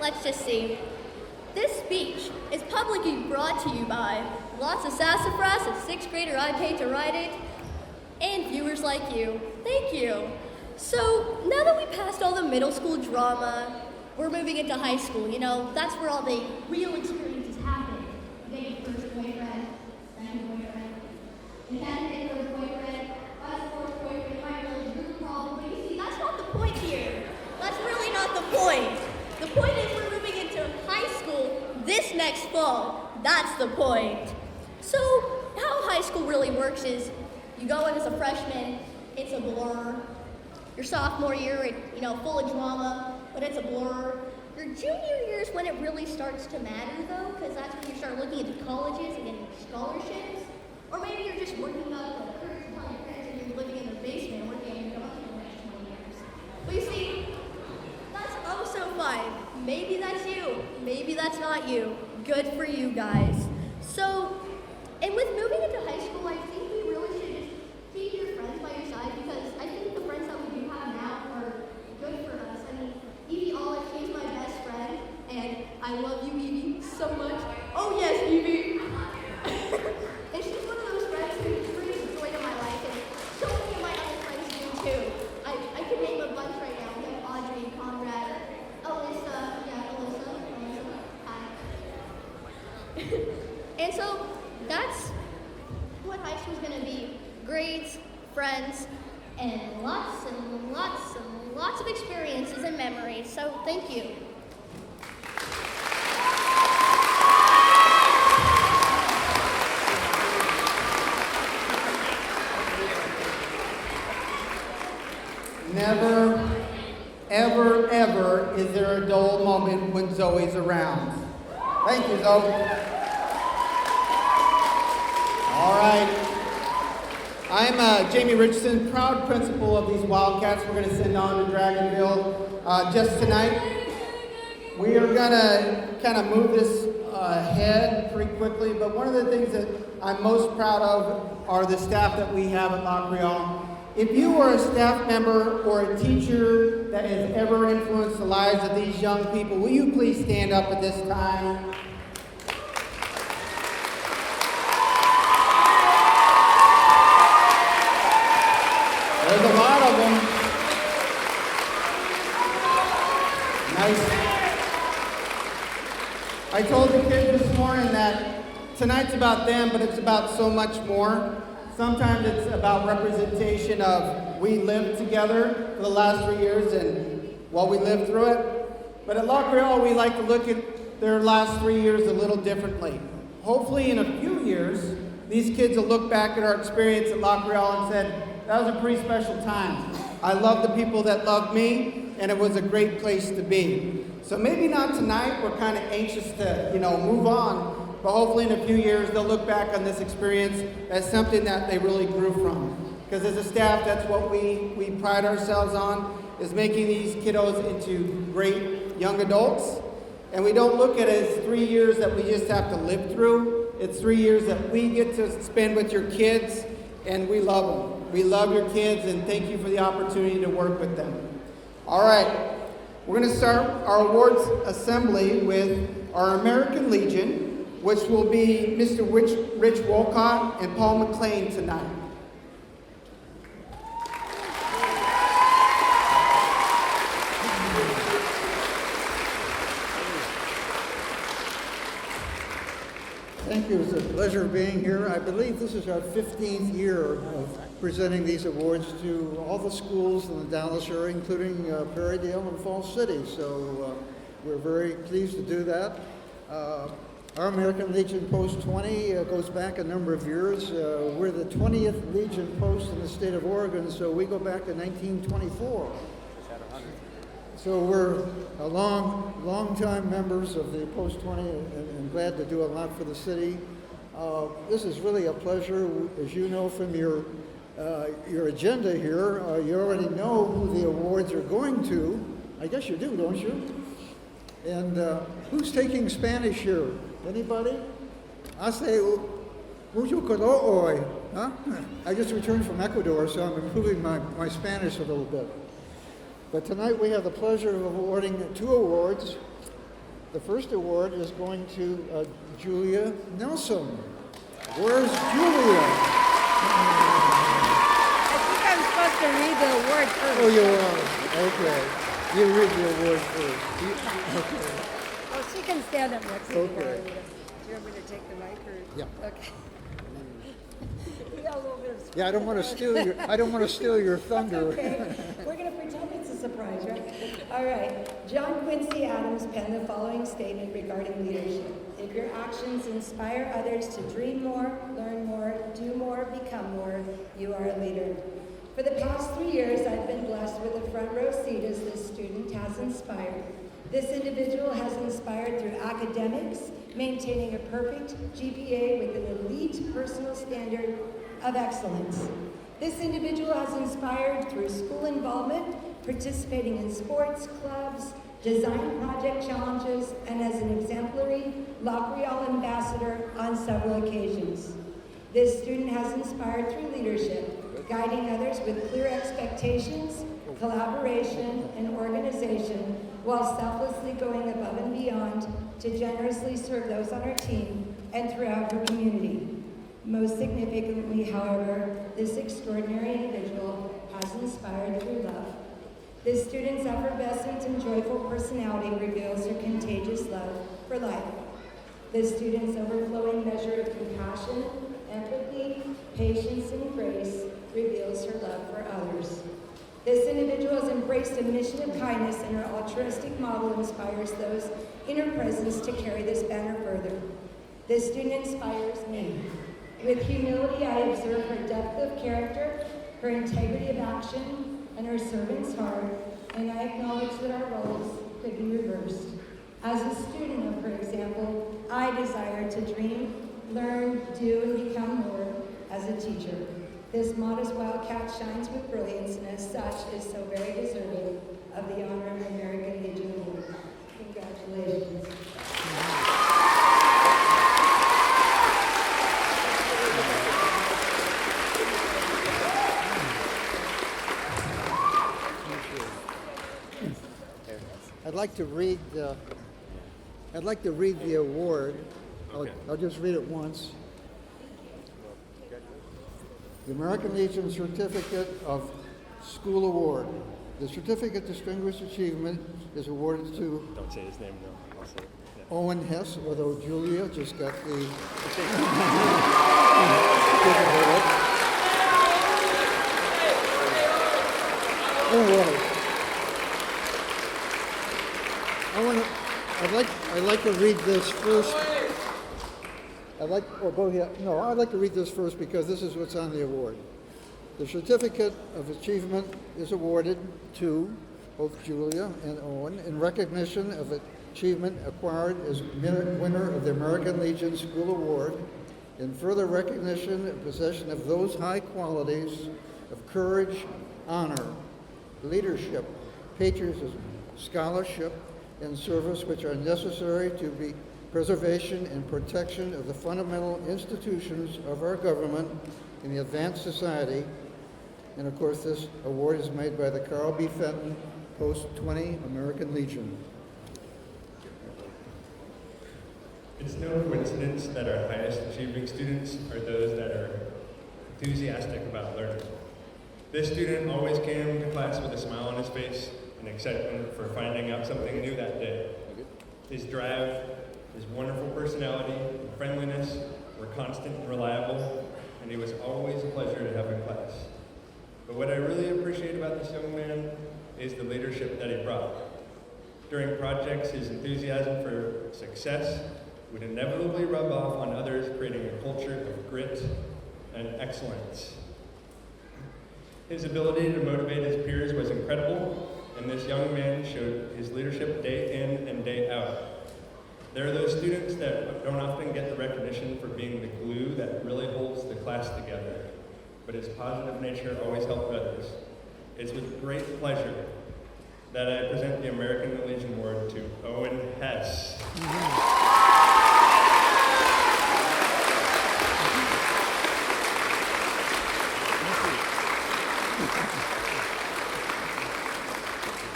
Let's just see. This speech is publicly brought to you by lots of sassafras, a 6th grader I paid to write it, and viewers like you. Thank you. So now that we passed all the middle school drama, we're moving into high school. You know, that's where all the real experiences happen. Getting your first boyfriend, second boyfriend, and then getting your boyfriend, fourth boyfriend, might really group problem. But you see, that's not the point here. That's really not the point. The point is we're moving into high school this next fall. That's the point. So how high school really works is you go in as a freshman, it's a blur. Your sophomore year, full of drama, but it's a blur. Your junior year is when it really starts to matter, though, because that's when you start looking into colleges and getting scholarships. Or maybe you're just working up the courage to tell your parents and you're living in the basement and working on your own for the next 20 years. But you see, that's also fine. Maybe that's you. Maybe that's not you. Good for you guys. So, and with moving into high school, I think we really should just keep your friends by your side, because I think the friends that we do have now are good for us. I mean, Evie Olive, she's my best friend, and I love you, Evie, so much. Oh yes, Evie! And she's one of those friends who brings joy to my life, and so many of my other friends do too. I could name a bunch right now. We have Audrey, Conrad, Alyssa, hi. And so that's what high school's gonna be. Grades, friends, and lots and lots and lots of experiences and memories. So thank you. Never, ever, ever is there a dull moment when Zoe's around. Thank you, Zoe. All right. I'm Jamie Richardson, proud principal of these Wildcats. We're going to send on to Dragonville just tonight. We are going to kind of move this ahead pretty quickly, but one of the things that I'm most proud of are the staff that we have at LaCreole. If you are a staff member or a teacher that has ever influenced the lives of these young people, will you please stand up at this time? There's a lot of them. Nice. I told the kids this morning that tonight's about them, but it's about so much more. Sometimes it's about representation of we lived together for the last 3 years and we lived through it. But at LaCreole, we like to look at their last 3 years a little differently. Hopefully in a few years, these kids will look back at our experience at LaCreole and said, that was a pretty special time. I love the people that loved me, and it was a great place to be. So maybe not tonight, we're kind of anxious to, move on. But hopefully in a few years, they'll look back on this experience as something that they really grew from. Because as a staff, that's what we pride ourselves on, is making these kiddos into great young adults. And we don't look at it as 3 years that we just have to live through. It's 3 years that we get to spend with your kids, and we love them. We love your kids and thank you for the opportunity to work with them. All right, we're going to start our awards assembly with our American Legion, which will be Mr. Rich Wolcott and Paul McLean tonight. Thank you. It's a pleasure being here. I believe this is our 15th year of presenting these awards to all the schools in the Dallas area, including Perrydale and Falls City. So we're very pleased to do that. Our American Legion Post 20 goes back a number of years. We're the 20th Legion Post in the state of Oregon, so we go back to 1924. So we're a long time members of the Post 20 and glad to do a lot for the city. This is really a pleasure. As you know from your agenda here, you already know who the awards are going to. I guess you do, don't you? And who's taking Spanish here? Anybody? I say, mucho coroy, huh? I just returned from Ecuador, so I'm improving my Spanish a little bit. But tonight we have the pleasure of awarding 2 awards. The first award is going to Julia Nelson. Where's Julia? I think I'm supposed to read the award first. Oh, you are. Okay. You read the award first. Okay. Oh, she can stand up next to me. Okay. Do you want me to take the mic or? Yeah. Okay. We got a little bit of. Yeah, I don't want to steal your thunder. Okay. We're going to pretend it's a surprise, right? All right. John Quincy Adams penned the following statement regarding leadership. If your actions inspire others to dream more, learn more, do more, become more, you are a leader. For the past 3 years, I've been blessed with a front row seat as this student has inspired. This individual has inspired through academics, maintaining a perfect GPA with an elite personal standard of excellence. This individual has inspired through school involvement, participating in sports clubs, design project challenges, and as an exemplary LaCreole ambassador on several occasions. This student has inspired through leadership, guiding others with clear expectations, collaboration, and organization, while selflessly going above and beyond to generously serve those on our team and throughout her community. Most significantly, however, this extraordinary individual has inspired through love. This student's effervescent and joyful personality reveals her contagious love for life. This student's overflowing measure of compassion, empathy, patience, and grace reveals her love for others. This individual has embraced a mission of kindness, and her altruistic model inspires those in her presence to carry this banner further. This student inspires me. With humility, I observe her depth of character, her integrity of action, and her servant's heart, and I acknowledge that our roles could be reversed. As a student of her example, I desire to dream, learn, do, and become more as a teacher. This modest Wildcat shines with brilliance, and as such is so very deserving of the honor of the American Legion Award. Congratulations. I'd like to read the award. I'll just read it once. The American Legion Certificate of School Award. The Certificate Distinguished Achievement is awarded to Don't say his name, no. I'll say it. Yeah. Owen Hess, although Julia just got the... Anyway, I'd like to read this first. I'd like to read this first because this is what's on the award. The Certificate of Achievement is awarded to both Julia and Owen in recognition of achievement acquired as winner of the American Legion School Award, in further recognition and possession of those high qualities of courage, honor, leadership, patriotism, scholarship, and service which are necessary to the preservation and protection of the fundamental institutions of our government in the advanced society, And of course, this award is made by the Carl B. Fenton Post-20 American Legion. It's no coincidence that our highest achieving students are those that are enthusiastic about learning. This student always came to class with a smile on his face and excitement for finding out something new that day. His drive, his wonderful personality, and friendliness were constant and reliable, and he was always a pleasure to have in class. But what I really appreciate about this young man is the leadership that he brought. During projects, his enthusiasm for success would inevitably rub off on others, creating a culture of grit and excellence. His ability to motivate his peers was incredible, and this young man showed his leadership day in and day out. There are those students that don't often get the recognition for being the glue that really holds the class together, but his positive nature always helped others. It's with great pleasure that I present the American Legion Award to Owen Hess.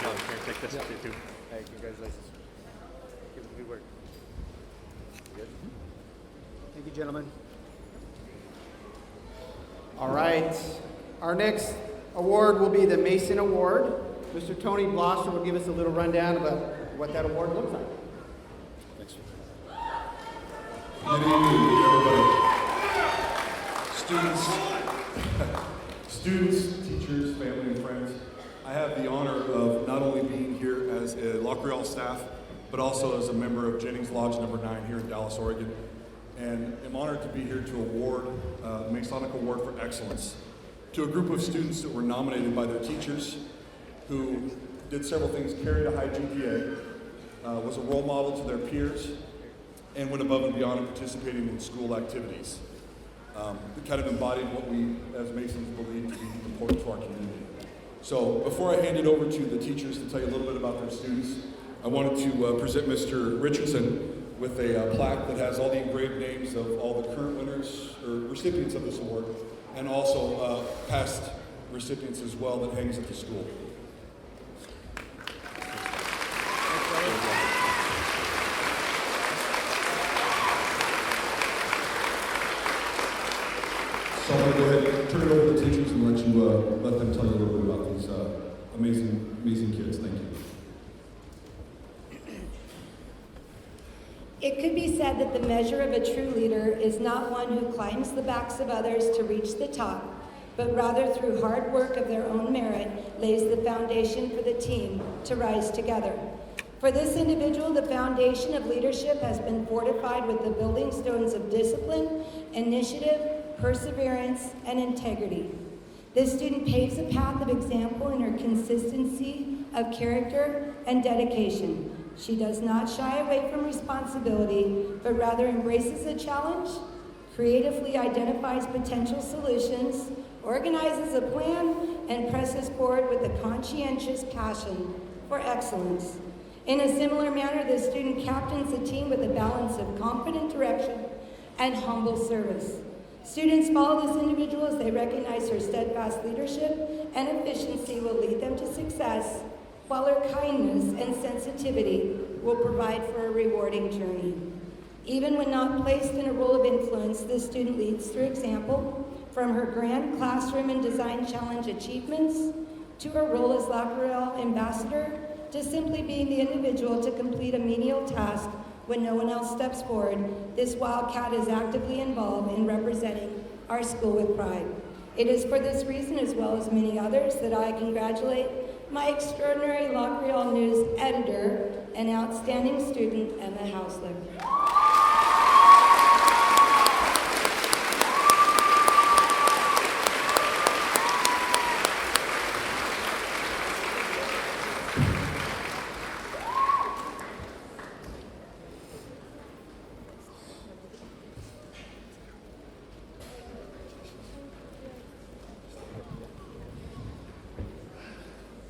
John, can I take this with you too? Hey, congratulations. Keep up the good work. Good? Thank you, gentlemen. All right. Our next award will be the Mason Award. Mr. Tony Blosser will give us a little rundown about what that award looks like. Thanks. Good evening, everybody. Students, teachers, family, and friends. I have the honor of not only being here as a LaCreole staff, but also as a member of Jennings Lodge number 9 here in Dallas, Oregon. And I'm honored to be here to award the Masonic Award for Excellence to a group of students that were nominated by their teachers who did several things, carried a high GPA, was a role model to their peers, and went above and beyond in participating in school activities. It kind of embodied what we as Masons believe to be important to our community. So before I hand it over to the teachers to tell you a little bit about their students, I wanted to present Mr. Richardson with a plaque that has all the engraved names of all the current winners or recipients of this award, and also past recipients as well, that hangs at the school. So I'm going to go ahead and turn it over to the teachers and let them tell you a little bit about these amazing kids. Thank you. It could be said that the measure of a true leader is not one who climbs the backs of others to reach the top, but rather through hard work of their own merit lays the foundation for the team to rise together. For this individual, the foundation of leadership has been fortified with the building stones of discipline, initiative, perseverance, and integrity. This student paves a path of example in her consistency of character and dedication. She does not shy away from responsibility, but rather embraces a challenge, creatively identifies potential solutions, organizes a plan, and presses forward with a conscientious passion for excellence. In a similar manner, the student captains a team with a balance of confident direction and humble service. Students follow this individual as they recognize her steadfast leadership and efficiency will lead them to success, while her kindness and sensitivity will provide for a rewarding journey. Even when not placed in a role of influence, this student leads through example, from her grand classroom and design challenge achievements, to her role as LaCreole ambassador, to simply being the individual to complete a menial task when no one else steps forward. This Wildcat is actively involved in representing our school with pride. It is for this reason, as well as many others, that I congratulate my extraordinary LaCreole News editor and outstanding student, Emma Hausler.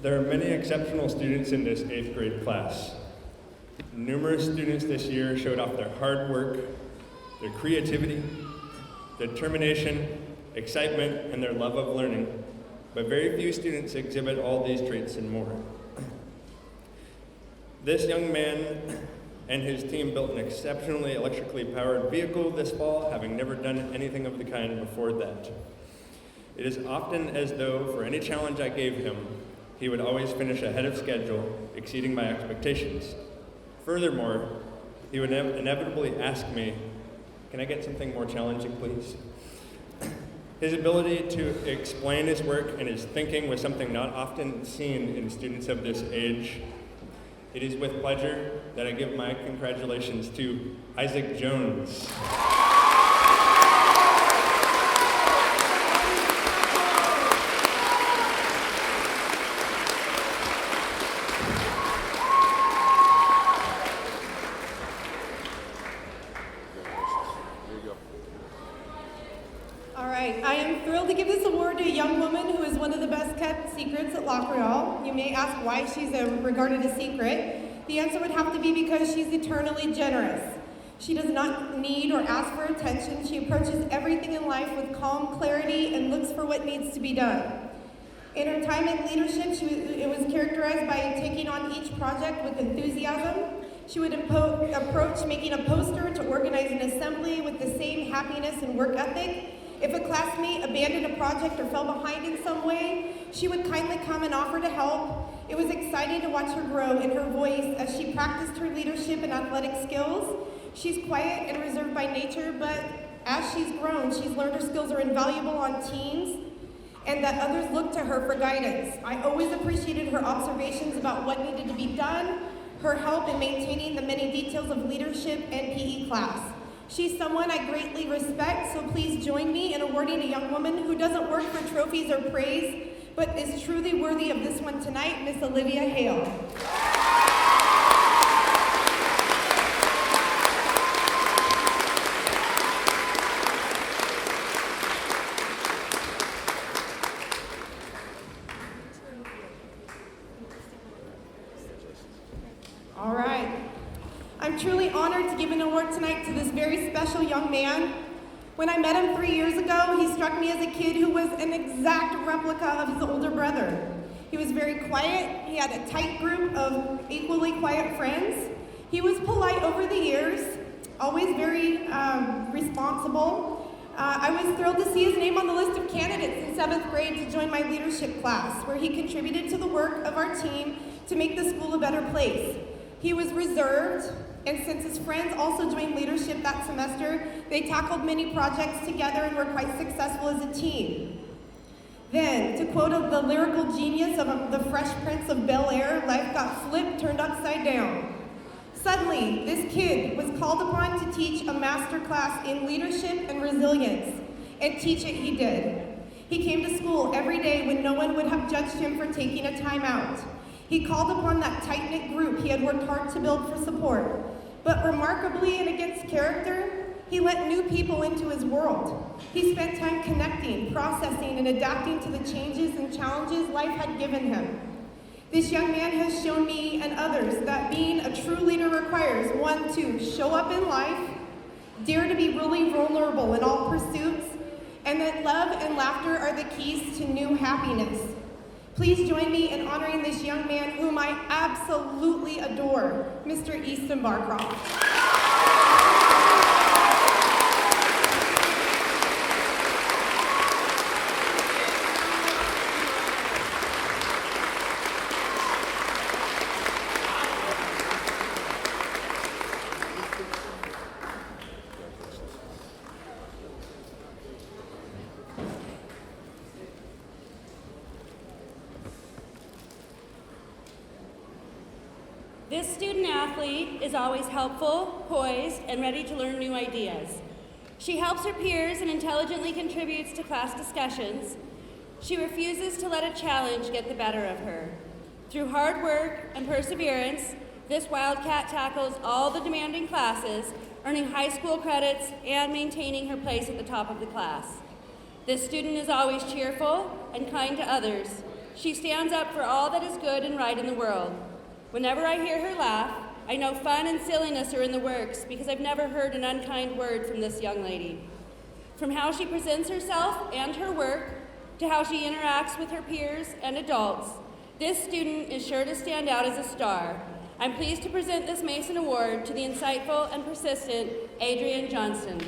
There are many exceptional students in this 8th grade class. Numerous students this year showed off their hard work, their creativity, determination, excitement, and their love of learning. but very few students exhibit all these traits and more. This young man and his team built an exceptionally electrically powered vehicle this fall, having never done anything of the kind before that. It is often as though for any challenge I gave him, he would always finish ahead of schedule, exceeding my expectations. Furthermore, he would inevitably ask me, "Can I get something more challenging, please?" His ability to explain his work and his thinking was something not often seen in students of this age. It is with pleasure that I give my congratulations to Isaac Jones. All right, I am thrilled to give this award to a young woman who is one of the best kept secrets at LaCreole. You may ask why she's regarded a secret. The answer would have to be because she's eternally generous. She does not need or ask for attention. She approaches everything in life with calm clarity and looks for what needs to be done. In her time in leadership, it was characterized by taking on each project with enthusiasm. She would approach making a poster to organize an assembly with the same happiness and work ethic. If a classmate abandoned a project or fell behind in some way, she would kindly come and offer to help. It was exciting to watch her grow in her voice as she practiced her leadership and athletic skills. She's quiet and reserved by nature, but as she's grown, she's learned her skills are invaluable on teams and that others look to her for guidance. I always appreciated her observations about what needed to be done, her help in maintaining the many details of leadership and PE class. She's someone I greatly respect, so please join me in awarding a young woman who doesn't work for trophies or praise, but is truly worthy of this one tonight, Miss Olivia Hale. All right. I'm truly honored to give an award tonight to this very special young man. When I met him 3 years ago, he struck me as a kid who was an exact replica of his older brother. He was very quiet. He had a tight group of equally quiet friends. He was polite over the years, always very responsible. I was thrilled to see his name on the list of candidates in 7th grade to join my leadership class, where he contributed to the work of our team to make the school a better place. He was reserved, and since his friends also joined leadership that semester, they tackled many projects together and were quite successful as a team. Then, to quote the lyrical genius of the Fresh Prince of Bel-Air, life got flipped, turned upside down. Suddenly, this kid was called upon to teach a master class in leadership and resilience, and teach it he did. He came to school every day when no one would have judged him for taking a time out. He called upon that tight-knit group he had worked hard to build for support. But remarkably and against character, he let new people into his world. He spent time connecting, processing, and adapting to the changes and challenges life had given him. This young man has shown me and others that being a true leader requires, 1, to show up in life, dare to be really vulnerable in all pursuits, and that love and laughter are the keys to new happiness. Please join me in honoring this young man whom I absolutely adore, Mr. Easton Barcroft. This student athlete is always helpful, poised, and ready to learn new ideas. She helps her peers and intelligently contributes to class discussions. She refuses to let a challenge get the better of her. Through hard work and perseverance, this Wildcat tackles all the demanding classes, earning high school credits and maintaining her place at the top of the class. This student is always cheerful and kind to others. She stands up for all that is good and right in the world. Whenever I hear her laugh, I know fun and silliness are in the works because I've never heard an unkind word from this young lady. From how she presents herself and her work, to how she interacts with her peers and adults, this student is sure to stand out as a star. I'm pleased to present this Mason Award to the insightful and persistent Adrienne Johnston.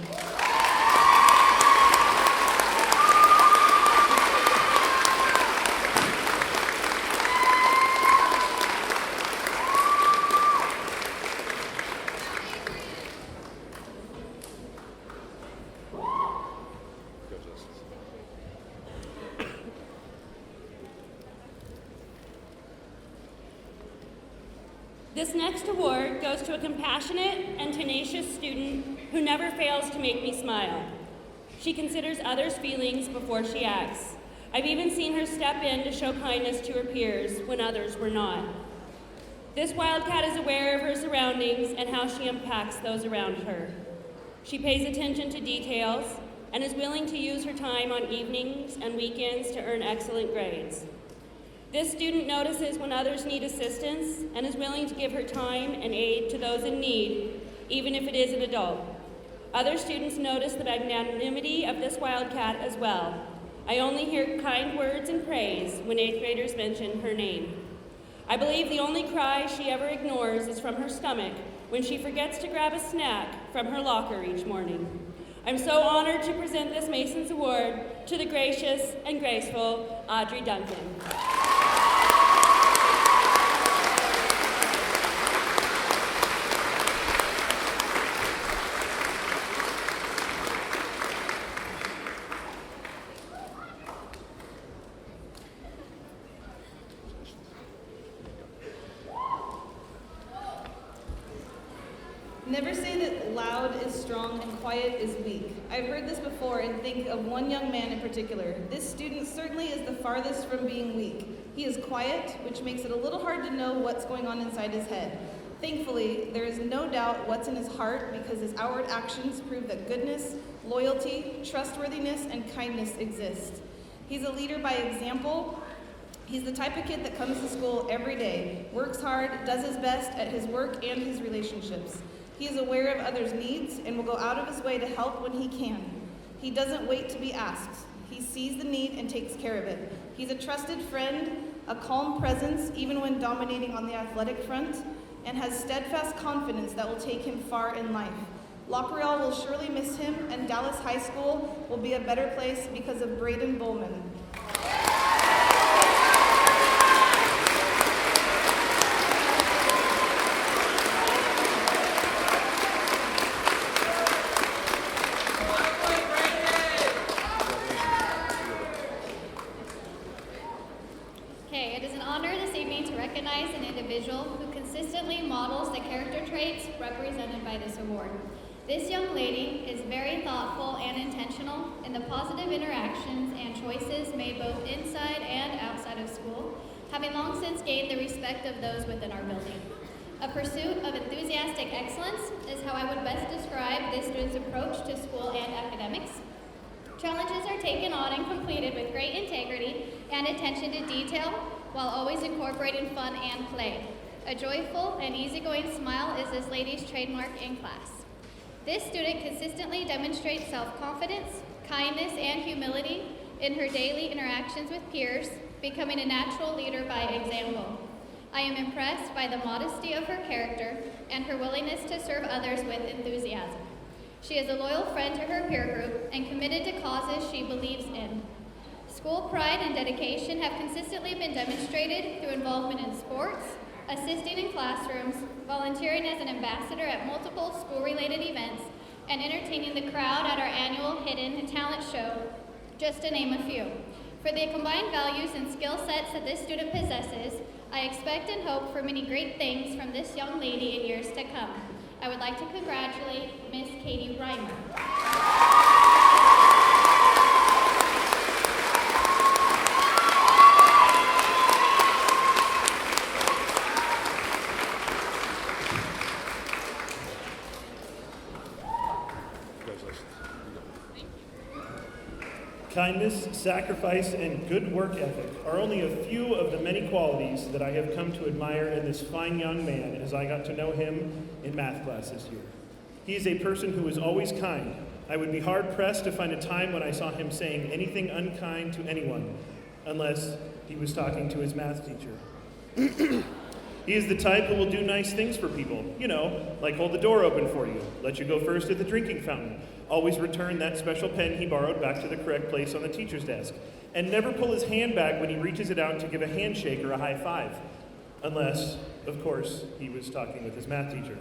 This next award goes to a compassionate and tenacious student who never fails to make me smile. She considers others' feelings before she acts. I've even seen her step in to show kindness to her peers when others were not. This Wildcat is aware of her surroundings and how she impacts those around her. She pays attention to details and is willing to use her time on evenings and weekends to earn excellent grades. This student notices when others need assistance and is willing to give her time and aid to those in need, even if it is an adult. Other students notice the magnanimity of this Wildcat as well. I only hear kind words and praise when 8th graders mention her name. I believe the only cry she ever ignores is from her stomach when she forgets to grab a snack from her locker each morning. I'm so honored to present this Mason's Award to the gracious and graceful Audrey Duncan. Never say that loud is strong and quiet is weak. I've heard this before and think of one young man in particular. This student certainly is the farthest from being weak. He is quiet, which makes it a little hard to know what's going on inside his head. Thankfully, there is no doubt what's in his heart because his outward actions prove that goodness, loyalty, trustworthiness, and kindness exist. He's a leader by example. He's the type of kid that comes to school every day, works hard, does his best at his work and his relationships. He is aware of others' needs and will go out of his way to help when he can. He doesn't wait to be asked. He sees the need and takes care of it. He's a trusted friend, a calm presence even when dominating on the athletic front, and has steadfast confidence that will take him far in life. LaCreole will surely miss him, and Dallas High School will be a better place because of Braden Bowman. Okay, it is an honor this evening to recognize an individual who consistently models the character traits represented by this award. This young lady is very thoughtful and intentional in the positive interactions and choices made both inside and outside of school, having long since gained the respect of those within our building. A pursuit of enthusiastic excellence is how I would best describe this student's approach to school and academics. Challenges are taken on and completed with great integrity and attention to detail, while always incorporating fun and play. A joyful and easygoing smile is this lady's trademark in class. This student consistently demonstrates self-confidence, kindness, and humility in her daily interactions with peers, becoming a natural leader by example. I am impressed by the modesty of her character and her willingness to serve others with enthusiasm. She is a loyal friend to her peer group and committed to causes she believes in. School pride and dedication have consistently been demonstrated through involvement in sports, assisting in classrooms, volunteering as an ambassador at multiple school-related events, and entertaining the crowd at our annual Hidden Talent Show, just to name a few. For the combined values and skill sets that this student possesses, I expect and hope for many great things from this young lady in years to come. I would like to congratulate Miss Katie Reimer. Kindness, sacrifice, and good work ethic are only a few of the many qualities that I have come to admire in this fine young man as I got to know him in math class this year. He is a person who is always kind, I would be hard-pressed to find a time when I saw him saying anything unkind to anyone, unless he was talking to his math teacher. He is the type who will do nice things for people, like hold the door open for you, let you go first at the drinking fountain, always return that special pen he borrowed back to the correct place on the teacher's desk, and never pull his hand back when he reaches it out to give a handshake or a high five, unless, of course, he was talking with his math teacher.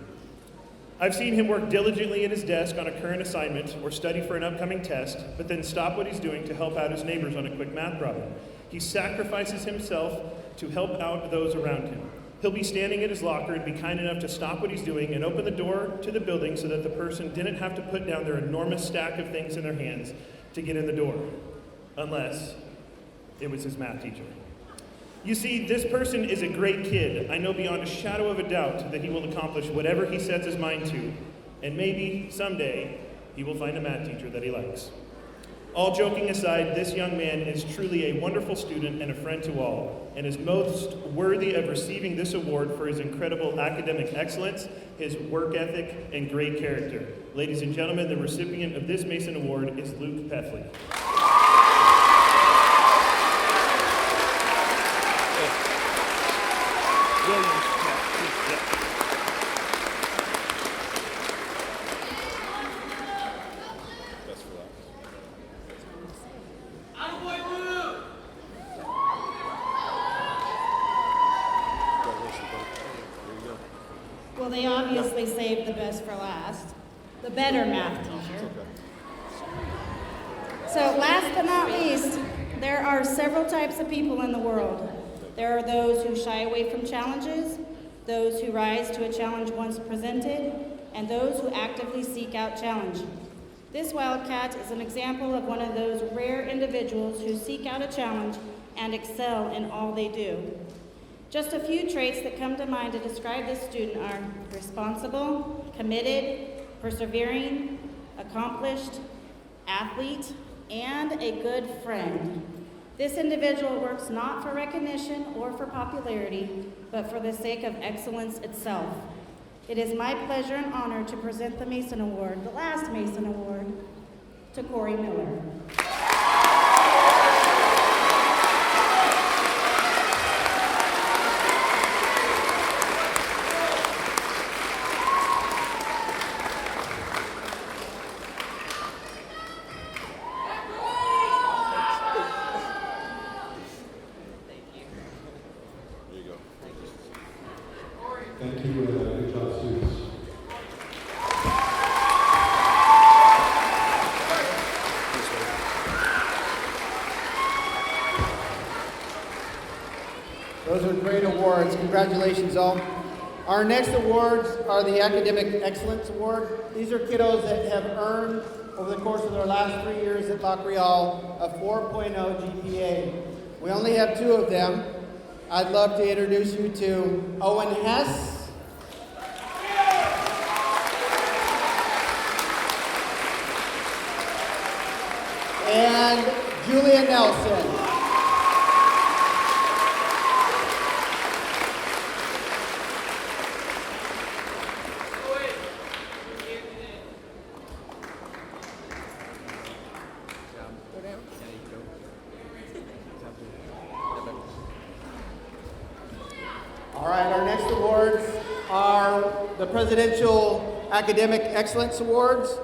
I've seen him work diligently at his desk on a current assignment or study for an upcoming test, but then stop what he's doing to help out his neighbors on a quick math problem. He sacrifices himself to help out those around him. He'll be standing at his locker and be kind enough to stop what he's doing and open the door to the building so that the person didn't have to put down their enormous stack of things in their hands to get in the door, unless it was his math teacher. You see, this person is a great kid. I know beyond a shadow of a doubt that he will accomplish whatever he sets his mind to, and maybe someday he will find a math teacher that he likes. All joking aside, this young man is truly a wonderful student and a friend to all, and is most worthy of receiving this award for his incredible academic excellence, his work ethic, and great character. Ladies and gentlemen, the recipient of this Mason Award is Luke Peffley. Well, they obviously saved the best for last, the better math teacher. So last but not least, there are several types of people in the world. There are those who shy away from challenges, those who rise to a challenge once presented, and those who actively seek out challenge. This Wildcat is an example of one of those rare individuals who seek out a challenge and excel in all they do. Just a few traits that come to mind to describe this student are responsible, committed, persevering, accomplished, athlete, and a good friend. This individual works not for recognition or for popularity, but for the sake of excellence itself. It is my pleasure and honor to present the Mason Award, the last Mason Award, to Corey Miller. Thank you, good job, students. Those are great awards. Congratulations, all. Our next awards are the Academic Excellence Award. These are kiddos that have earned, over the course of their last 3 years at LaCreole, a 4.0 GPA. We only have 2 of them. I'd love to introduce you to Owen Hess and Julia Nelson. All right, our next awards are the Presidential Academic Excellence Awards.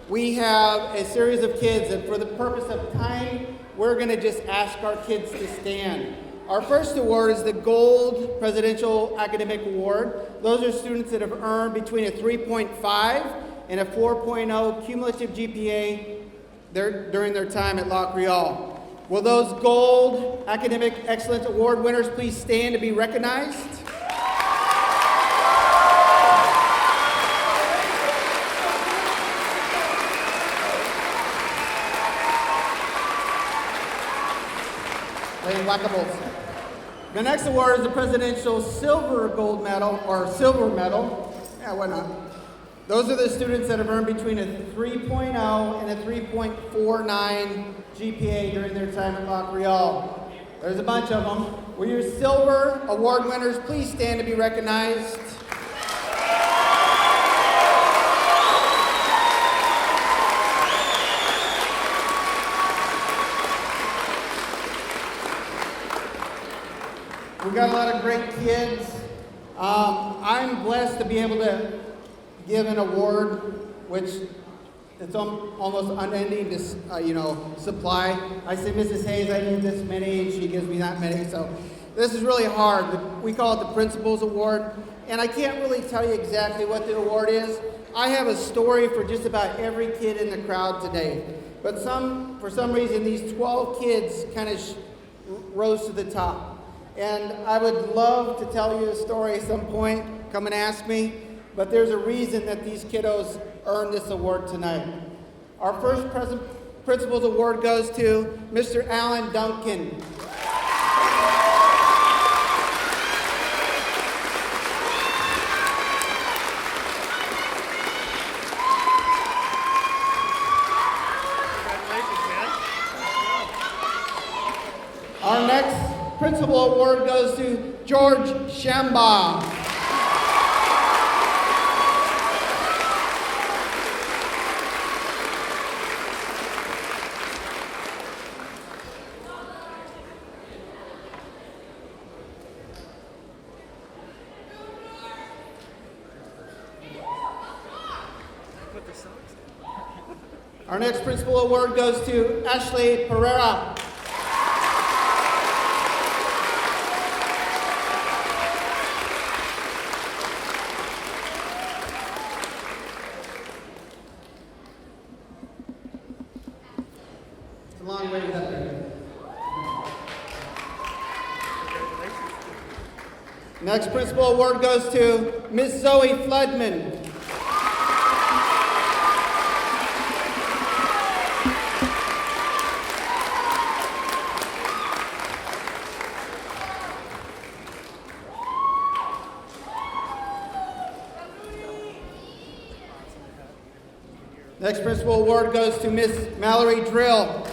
We have a series of kids, and for the purpose of time, we're going to just ask our kids to stand. Our first award is the Gold Presidential Academic Award. Those are students that have earned between a 3.5 and a 4.0 cumulative GPA during their time at LaCreole. Will those Gold Academic Excellence Award winners please stand to be recognized? Playing whack-a-mole. The next award is the Presidential Silver Gold Medal, or Silver Medal. Yeah, why not? Those are the students that have earned between a 3.0 and a 3.49 GPA during their time at LaCreole. There's a bunch of them. Will your Silver Award winners please stand to be recognized? We got a lot of great kids. I'm blessed to be able to give an award, which it's almost unending to, supply. I say, Mrs. Hayes, I need this many, and she gives me that many. So this is really hard. We call it the Principal's Award, and I can't really tell you exactly what the award is. I have a story for just about every kid in the crowd today, but for some reason, these 12 kids kind of rose to the top. And I would love to tell you a story at some point. Come and ask me. But there's a reason that these kiddos earned this award tonight. Our first Principal's Award goes to Mr. Alan Duncan. Our next Principal Award goes to George Shamba. Our next Principal Award goes to Ashley Pereira. It's a long way to get there. Next Principal Award goes to Miss Zoe Floodman. Next Principal Award goes to Miss Mallory Drill.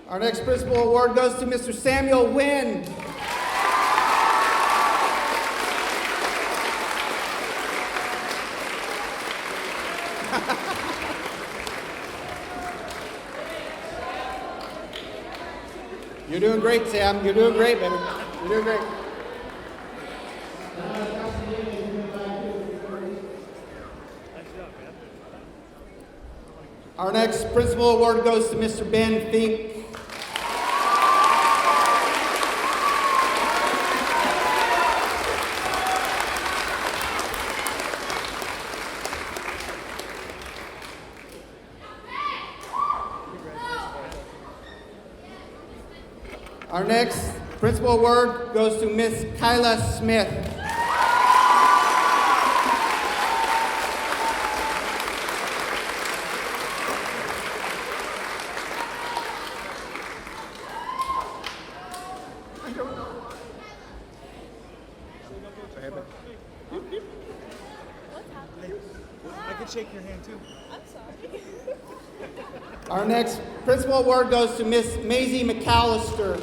Our next Principal Award goes to Mr. Samuel Wynn. You're doing great, Sam. You're doing great, baby. You're doing great. Our next Principal Award goes to Mr. Ben Fink. Our next Principal Award goes to Miss Kyla Smith. I could shake your hand too. I'm sorry. Our next Principal Award goes to Miss Maisie McAllister.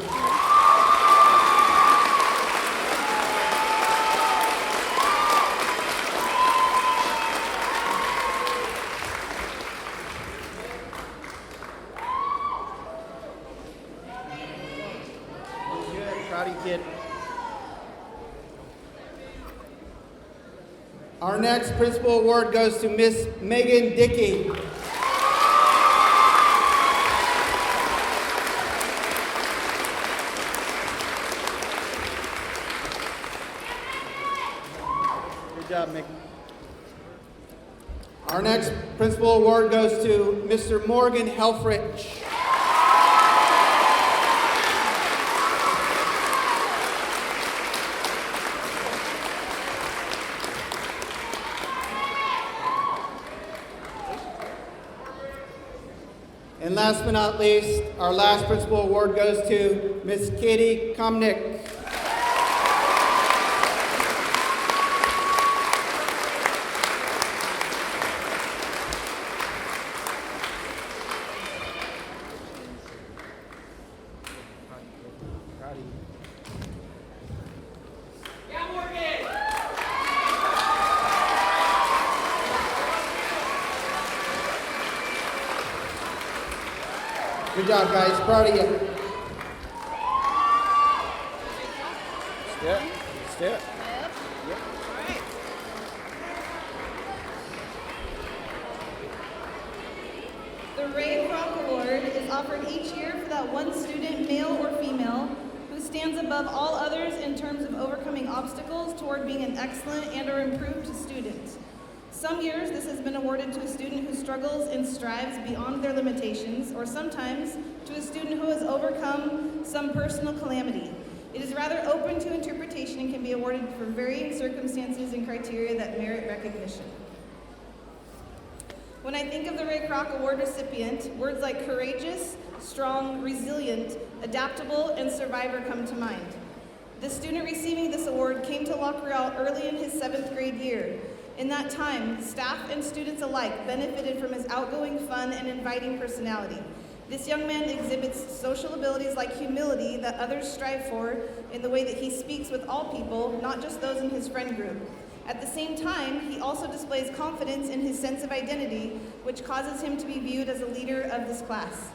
Good, proud of you, kid. Our next Principal Award goes to Miss Megan Dickey. Good job, Mick. Our next Principal Award goes to Mr. Morgan Helfrich. And last but not least, our last Principal Award goes to Miss Katie Komnick. Good job, guys. Proud of you. Step. Step. The Raindrop Reward is offered each year for that one student, male or female, who stands above all others in terms of overcoming obstacles toward being an excellent and or improved student. Some years this has been awarded to a student who struggles and strives beyond their limitations, or sometimes to a student who has overcome some personal calamity. It is rather open to interpretation and can be awarded for varying circumstances and criteria that merit recognition. When I think of the Ray Kroc Award recipient, words like courageous, strong, resilient, adaptable, and survivor come to mind. The student receiving this award came to LaCreole early in his 7th grade year. In that time, staff and students alike benefited from his outgoing, fun, and inviting personality. This young man exhibits social abilities like humility that others strive for in the way that he speaks with all people, not just those in his friend group. At the same time, he also displays confidence in his sense of identity, which causes him to be viewed as a leader of this class.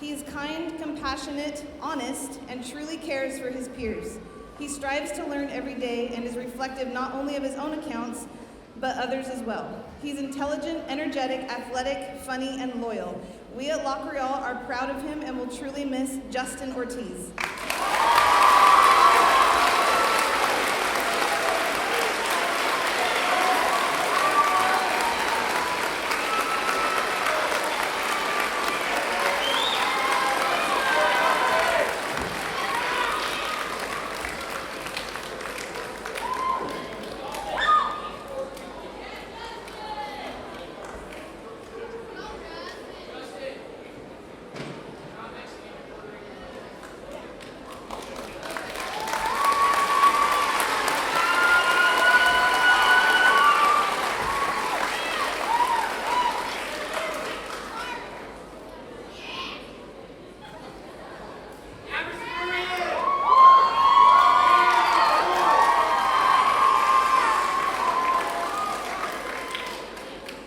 He is kind, compassionate, honest, and truly cares for his peers. He strives to learn every day and is reflective not only of his own accounts, but others as well. He's intelligent, energetic, athletic, funny, and loyal. We at LaCreole are proud of him and will truly miss Justin Ortiz.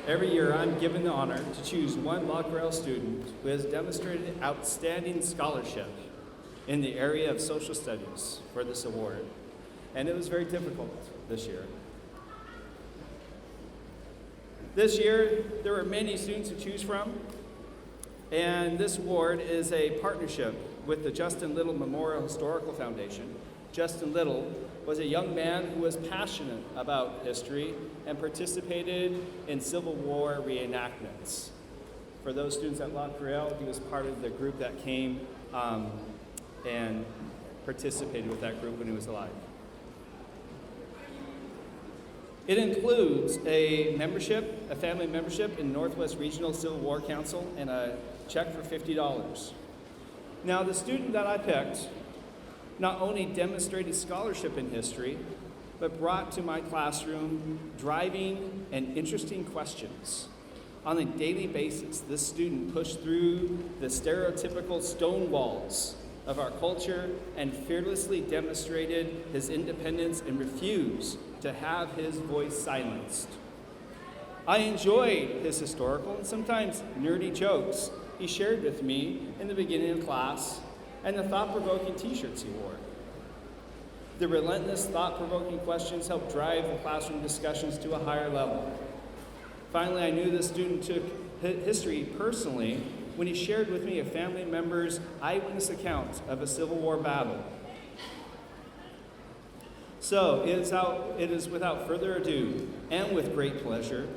Every year, I'm given the honor to choose one LaCreole student who has demonstrated outstanding scholarship in the area of social studies for this award. And it was very difficult this year. This year, there were many students to choose from, and this award is a partnership with the Justin Little Memorial Historical Foundation. Justin Little was a young man who was passionate about history and participated in Civil War reenactments. For those students at LaCreole, he was part of the group that came and participated with that group when he was alive. It includes a membership, a family membership in Northwest Regional Civil War Council, and a check for $50. Now, the student that I picked not only demonstrated scholarship in history, but brought to my classroom driving and interesting questions. On a daily basis, this student pushed through the stereotypical stone walls of our culture and fearlessly demonstrated his independence and refused to have his voice silenced. I enjoyed his historical and sometimes nerdy jokes he shared with me in the beginning of class and the thought-provoking t-shirts he wore. The relentless, thought-provoking questions helped drive the classroom discussions to a higher level. Finally, I knew this student took history personally when he shared with me a family member's eyewitness account of a Civil War battle. So, it is without further ado, and with great pleasure,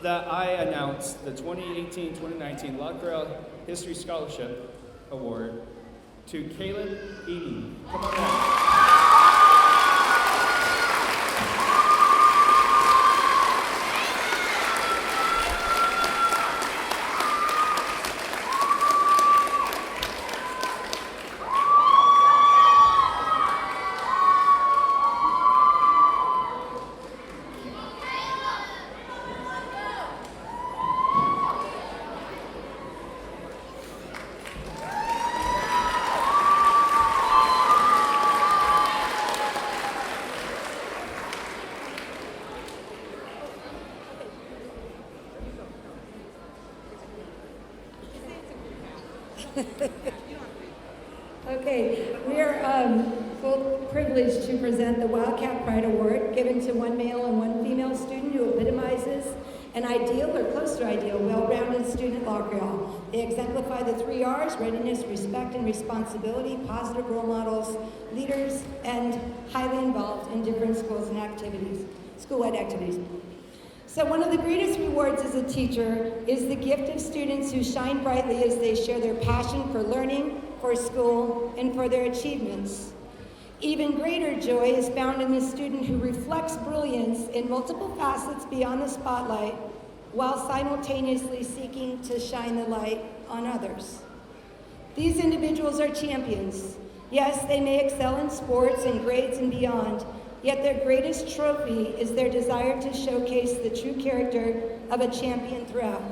that I announce the 2018-2019 LaCreole History Scholarship Award to Caleb Eady. Come on down. Okay, we are full privileged to present the Wildcat Pride Award given to one male and one female student who epitomizes an ideal or close to ideal, well-rounded student at LaCreole. They exemplify the 3 R's: readiness, respect, and responsibility, positive role models, leaders, and highly involved in different schools and activities, school-wide activities. So one of the greatest rewards as a teacher is the gift of students who shine brightly as they share their passion for learning, for school, and for their achievements. Even greater joy is found in the student who reflects brilliance in multiple facets beyond the spotlight, while simultaneously seeking to shine the light on others. These individuals are champions. Yes, they may excel in sports and grades and beyond, yet their greatest trophy is their desire to showcase the true character of a champion throughout.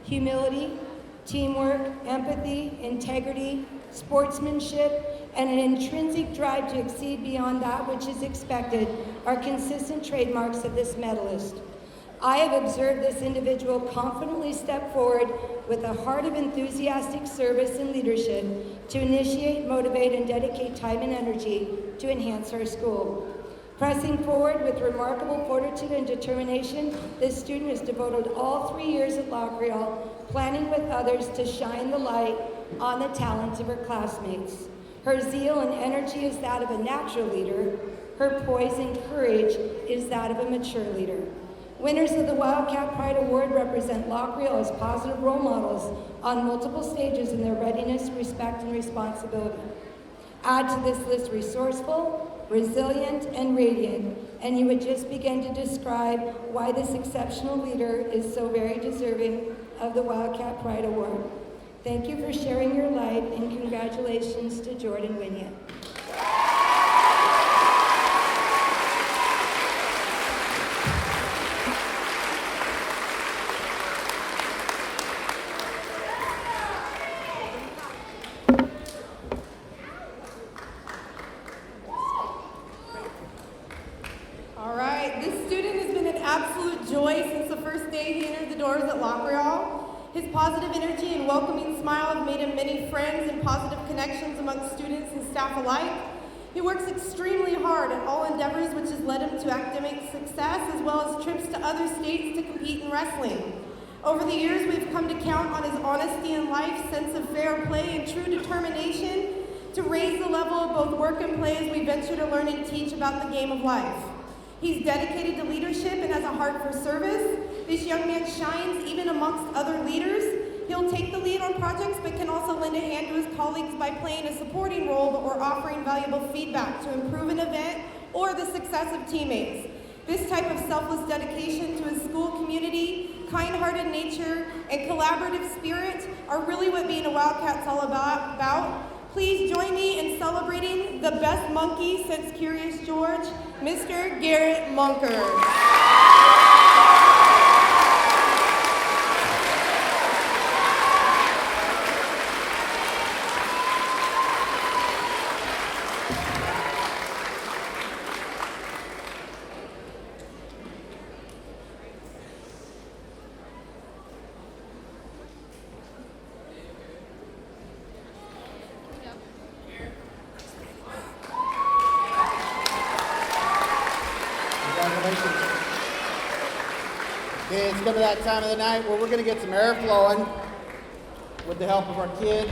Humility, teamwork, empathy, integrity, sportsmanship, and an intrinsic drive to exceed beyond that which is expected are consistent trademarks of this medalist. I have observed this individual confidently step forward with a heart of enthusiastic service and leadership to initiate, motivate, and dedicate time and energy to enhance our school. Pressing forward with remarkable fortitude and determination, this student has devoted all 3 years at LaCreole, planning with others to shine the light on the talents of her classmates. Her zeal and energy is that of a natural leader. Her poise and courage is that of a mature leader. Winners of the Wildcat Pride Award represent LaCreole as positive role models on multiple stages in their readiness, respect, and responsibility. Add to this list resourceful, resilient, and radiant, and you would just begin to describe why this exceptional leader is so very deserving of the Wildcat Pride Award. Thank you for sharing your light, and congratulations to Jordan Wynia. All right, this student has been an absolute joy since the first day he entered the doors at LaCreole. His positive energy and welcoming smile have made him many friends and positive connections among students and staff alike. He works extremely hard at all endeavors, which has led him to academic success as well as trips to other states to compete in wrestling. Over the years, we've come to count on his honesty in life, sense of fair play, and true determination to raise the level of both work and play as we venture to learn and teach about the game of life. He's dedicated to leadership and has a heart for service. This young man shines even amongst other leaders. He'll take the lead on projects, but can also lend a hand to his colleagues by playing a supporting role or offering valuable feedback to improve an event or the success of teammates. This type of selfless dedication to his school community, kind-hearted nature, and collaborative spirit are really what being a Wildcat's all about. Please join me in celebrating the best monkey since Curious George, Mr. Garrett Munker. Okay, it's come to that time of the night where we're going to get some air flowing with the help of our kids.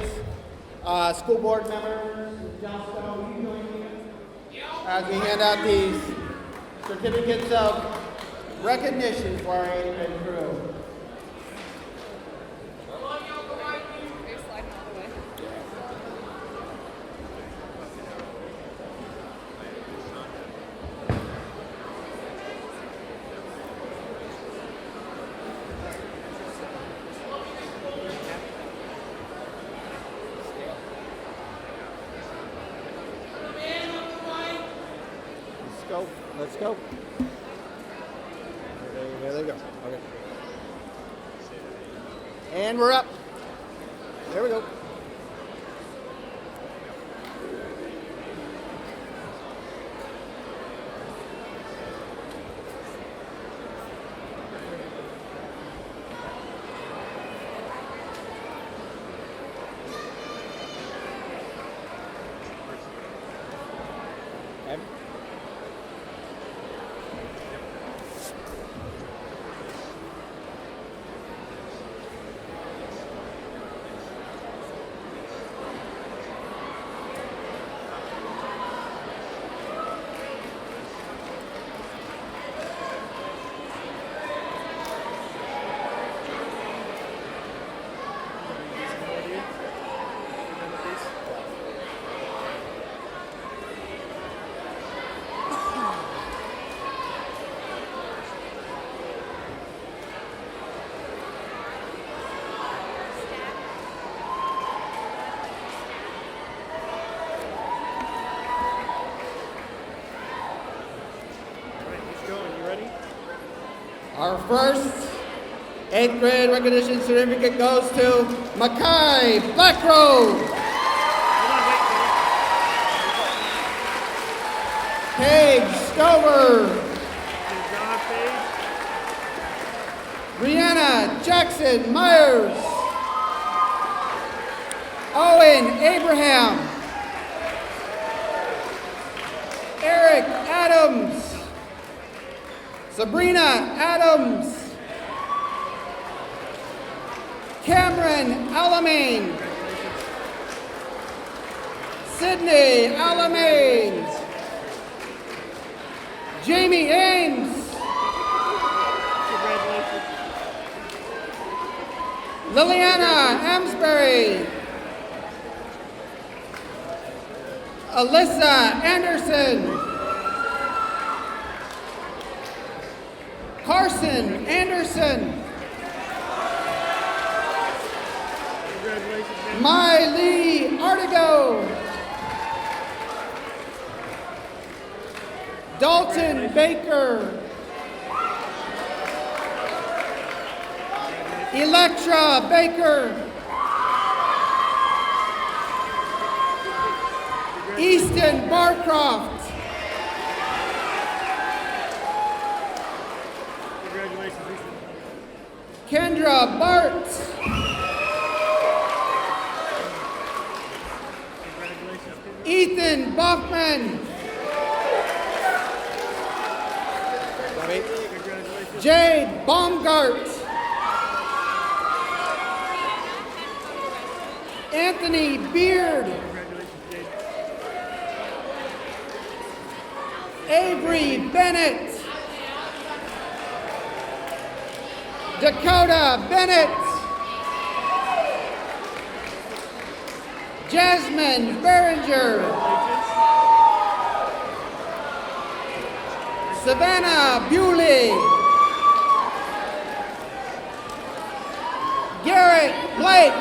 School board members, John Stowe, will you join me as we hand out these certificates of recognition for our 8th grade crew. Let's go. There they go. Okay. And we're up. There we go. Our first 8th grade recognition certificate goes to Mackay Blackrobe. Paige Stover. Brianna Jackson Myers. Owen Abraham. Eric Adams. Sabrina Adams. Cameron Alamain. Sydney Alamain. Jamie Ames. Liliana Amsbury. Alyssa Anderson. Carson Anderson. Miley Artigo. Dalton Baker. Electra Baker. Easton Barcroft. Kendra Bart. Ethan Bachman. Jade Baumgart. Anthony Beard. Avery Bennett. Dakota Bennett. Jasmine Berenger. Savannah Bewley. Garrett Blake.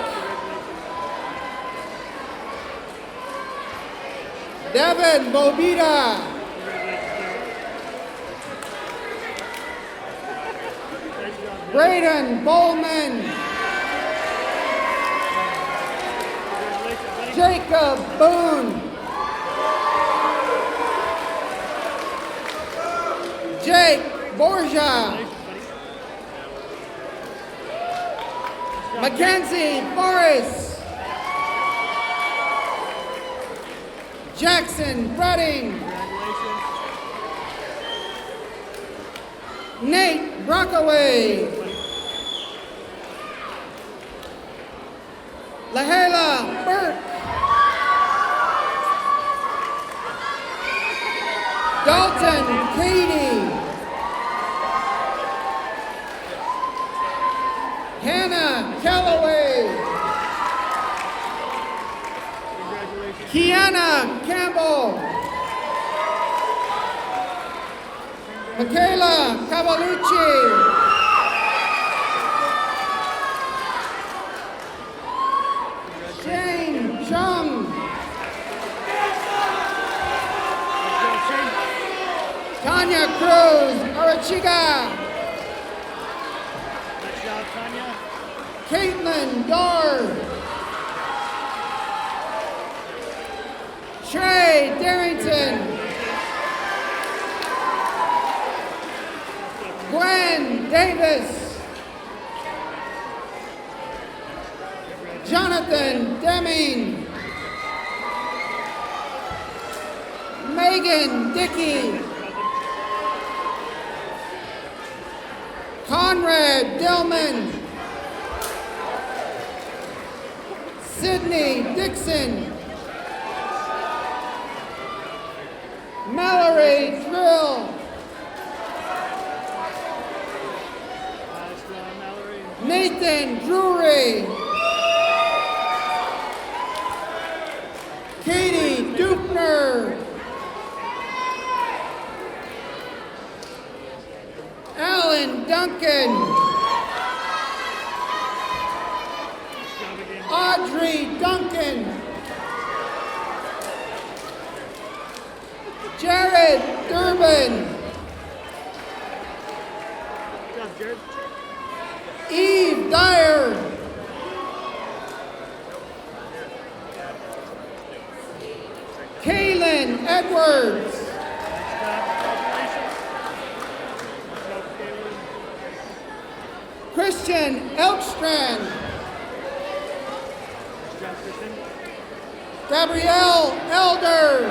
Devin Bobita. Braden Bowman. Jacob Boone. Jake Borgia. Mackenzie Forrest. Jackson Redding. Nate Brockaway. Lahela Burke. Dalton Katie. Hannah Calloway. Kiana Campbell. Michaela Cavalucci. Shane Chung. Tanya Cruz Arachiga. Caitlin Dar. Trey Darrington. Gwen Davis. Jonathan Deming. Megan Dickey. Conrad Dillman. Sydney Dixon. Mallory Drill. Nathan Drury. Katie Dupner. Alan Duncan. Audrey Duncan. Jared Durbin. Eve Dyer. Kaylin Edwards. Christian Elkstrand. Gabrielle Elder.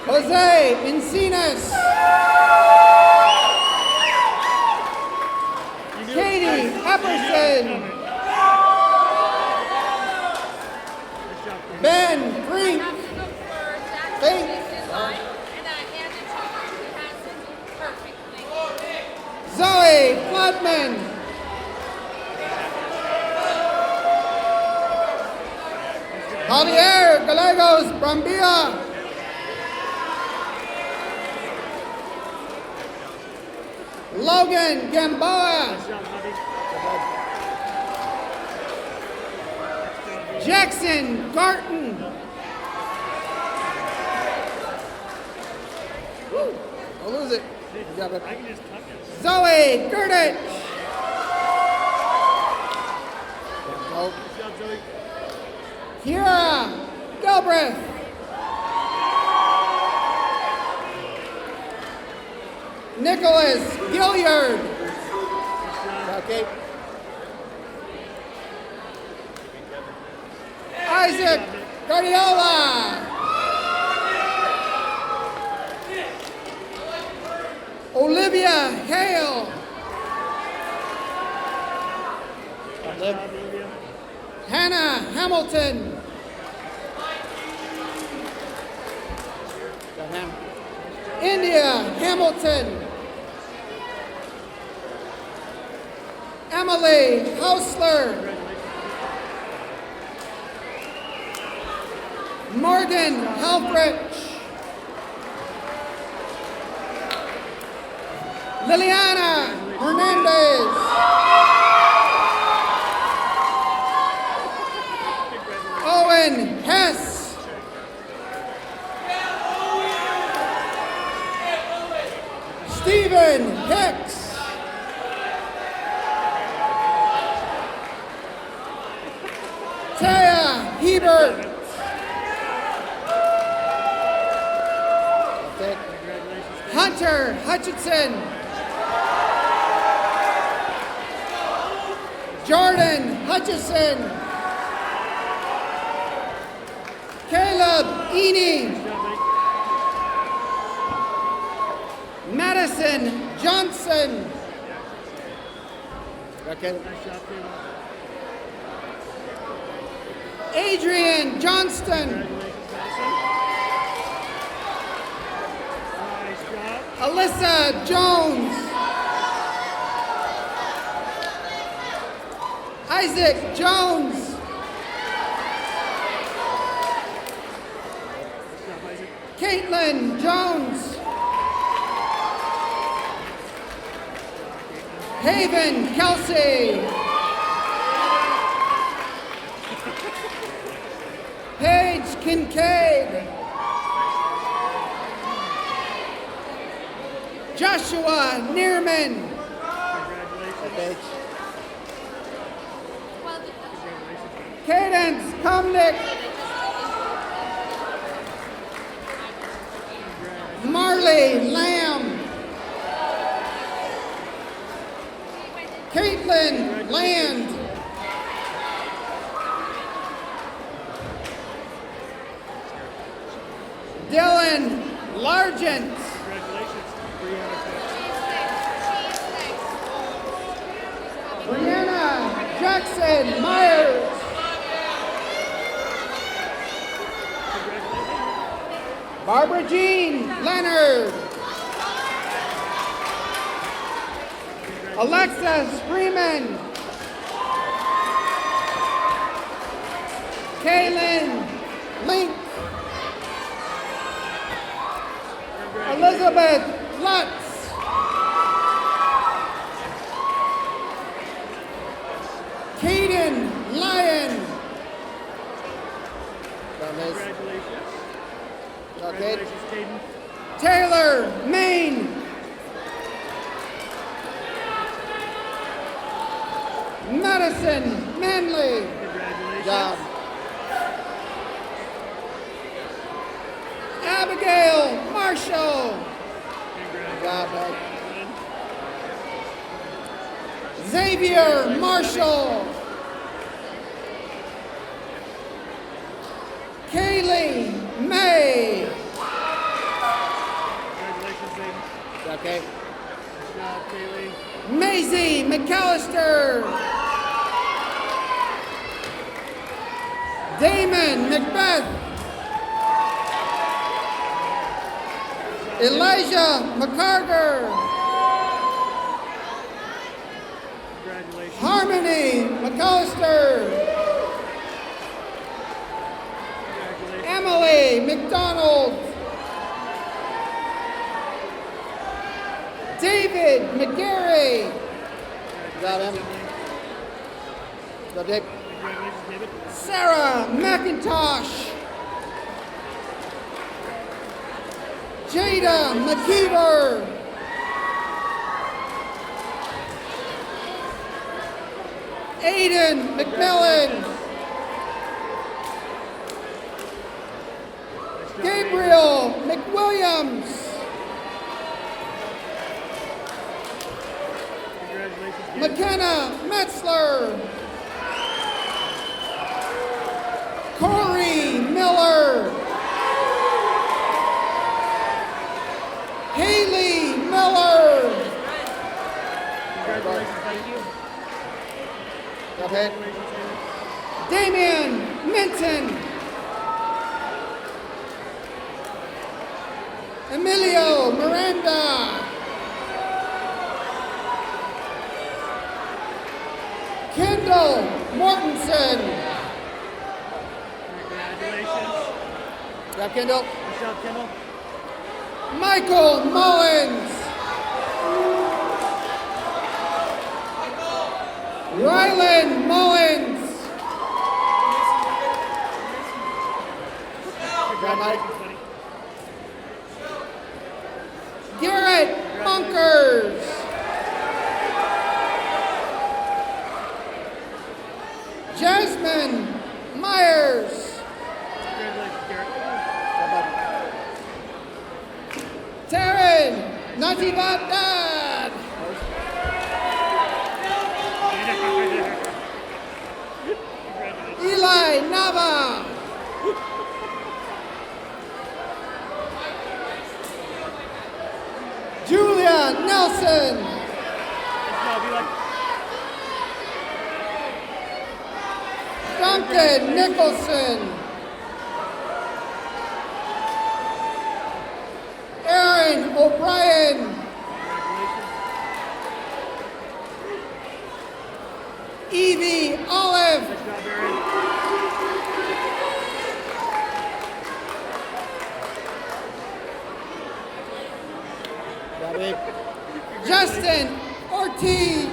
Jose Encinas. Katie Epperson. Ben Brink. Zoe Floodman. Javier Gallegos Brambilla. Logan Gamboa. Jackson Garton. Woo, I'll lose it. Zoe Gurditch. Kiera Galbraith. Nicholas Gilliard. Okay. Isaac Guardiola. Olivia Hale. Hannah Hamilton. India Hamilton. Emily Hausler. Morgan Helfrich. Liliana Hernandez. Owen Hess. Stephen Hicks. Taya Hebert. Hunter Hutchinson. Jordan Hutchison. Caleb Eney. Madison Johnson. Adrian Johnston. Alyssa Jones. Isaac Jones. Caitlin Jones. Haven Kelsey. Paige Kincaid. Joshua Neerman. Cadence Comnick. Marley Lamb. Caitlin Land. Dylan Largent. Congratulations. Brianna. Brianna Jackson Myers. Barbara Jean Leonard. Alexis Freeman. Kaylin Link. Elizabeth Lutz. Caden Lyon. Congratulations. Okay. Congratulations, Caden. Taylor Main. Madison Manley. Congratulations. Job. Abigail Marshall. Job, bud. Xavier Marshall. Kaylee May. Congratulations, Zayden. Okay. Good job, Kaylee. Maisie McAllister. Damon Macbeth. Elijah McCarter. Congratulations. Harmony McAllister. Congratulations. Emily McDonald. David McGarry. Got him. Got Dave. Congratulations, David. Sarah McIntosh. Jada McKeever. Aiden McMillan. Gabriel McWilliams. Congratulations, Gabe. McKenna Metzler. Corey Miller. Haley Miller. Congratulations, thank you. Okay. Congratulations, David. Damian Minton. Emilio Miranda. Kendall Mortensen. Congratulations. Got Kendall. Good job, Kendall. Michael Mullins. Rylan Mullins. Congratulations, buddy. Garrett Bunkers. Jasmine Myers. Congratulations, Garrett. Taryn Natividad. Eli Nava. Julia Nelson. Good job, Eli. Duncan Nicholson. Aaron O'Brien. Evie Olive. Good job, Aaron. Justin Ortiz.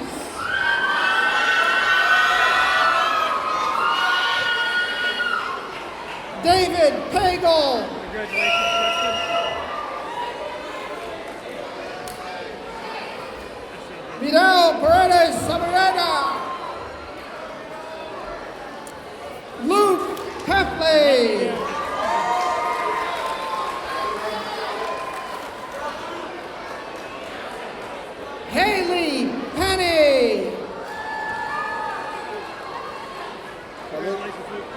David Pagel. Congratulations, Justin. Vidal Paredes Sabarena. Luke Heffley. Haley Penny. Congratulations, Luke.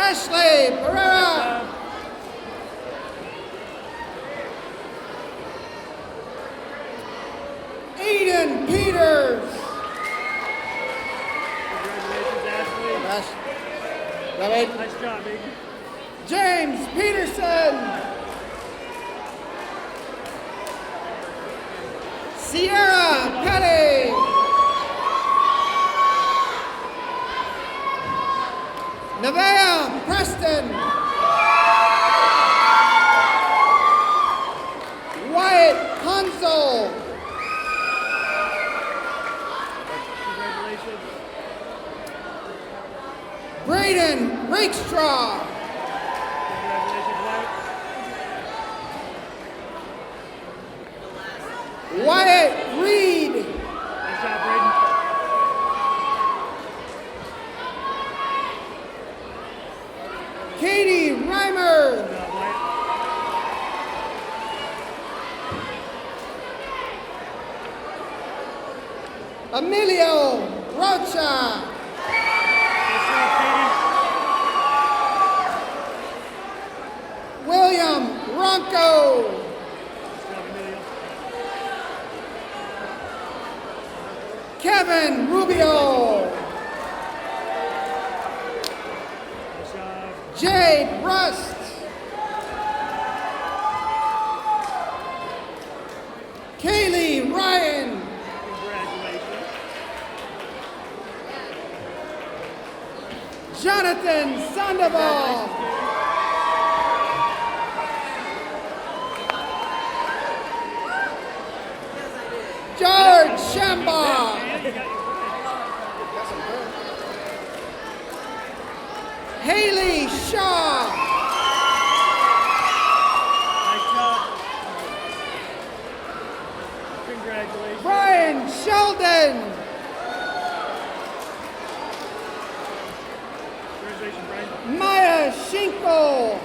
Ashley Pereira. Eden Peters. Congratulations, Ashley. David. Nice job, baby. James Peterson. Sierra Petty. Nevaeh Preston. Wyatt Hansel. Congratulations. Braden Rakestraw. Congratulations, Wyatt. Wyatt Reed. Nice job, Braden. Katie Reimer. Good job, Wyatt. Emilio Rocha. Nice job, Katie. William Ronco. Nice job, Emilio. Kevin Rubio. Nice job. Jade Rust. Kaylee Ryan. Congratulations. Jonathan Sandoval. George Shamba. Man, you got your Haley Shaw. Nice job. Congratulations. Brian Sheldon. Congratulations, Brian. Maya Schinkel.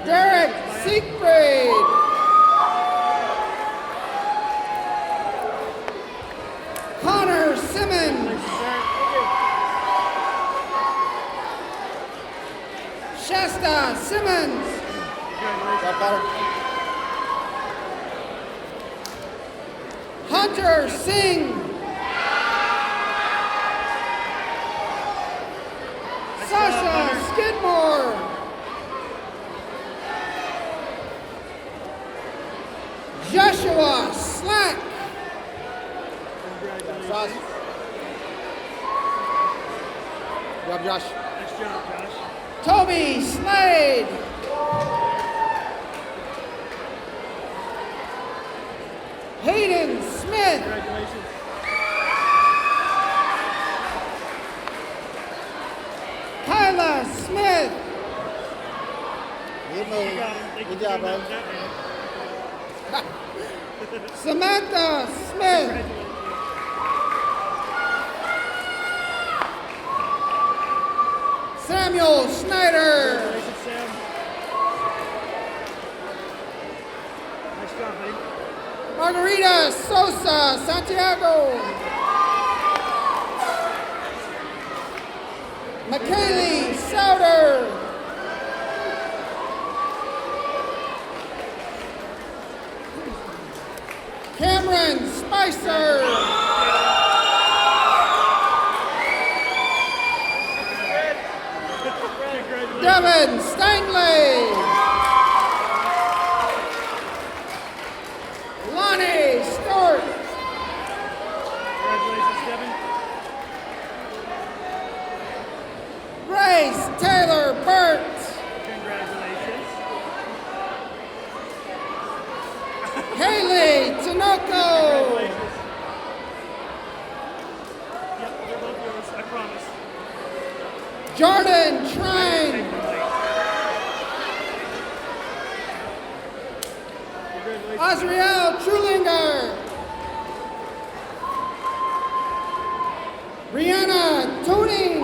Derek Siegfried. Connor Simmons. Shasta Simmons. Hunter Singh. Sasha Skidmore. Joshua Slack. Congratulations. Good job, Josh. Nice job, Josh. Toby Slade. Hayden Smith. Congratulations. Kyla Smith. You got him. Good job, bro. man. Samantha Smith. Samuel Schneider. Congratulations, Sam. Nice job, buddy. Margarita Sosa Santiago. McKaylee Souter. Cameron Spicer. Devin Stanley. Lonnie Stewart. Congratulations, Devin. Grace Taylor Burt. Congratulations. Haley Tinoco. Congratulations. Yep, they're both yours, I promise. Jordan Trine. Congratulations. Azriel Trulinger. Brianna Tuning.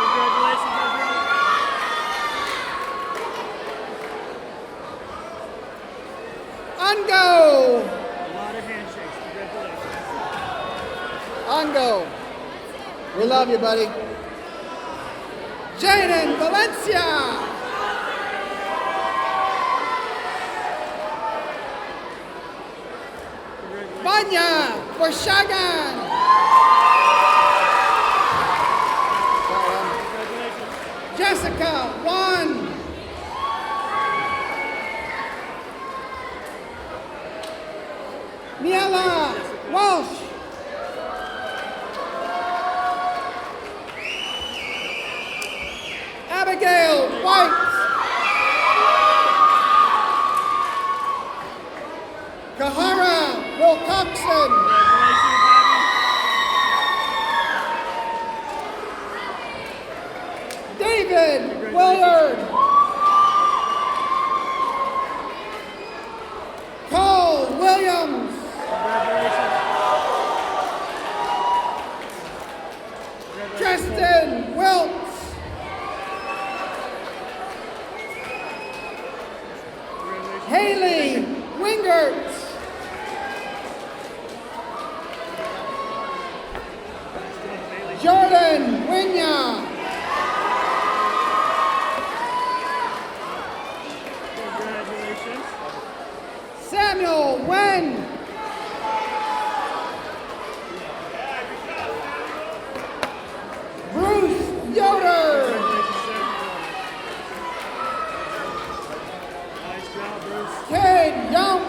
Congratulations, Azriel. Ungo. A lot of handshakes. Congratulations. Ongo. We love you, buddy. Jaden Valencia. Vanya Warshagan. Jessica Juan. Miela Walsh. Abigail White. Kahara Wilcoxon. David Willard. Cole Williams. Tristan Wiltz. Haley Wingert. Jordan Winya. Samuel Wen. Bruce Yoder. Cade Young.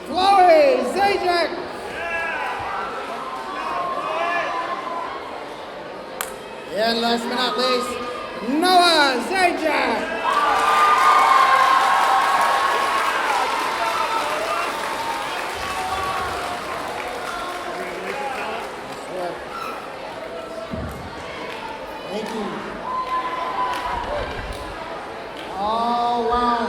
Chloe Zajac. And last but not least, Noah Zajac. Thank you. Oh, wow.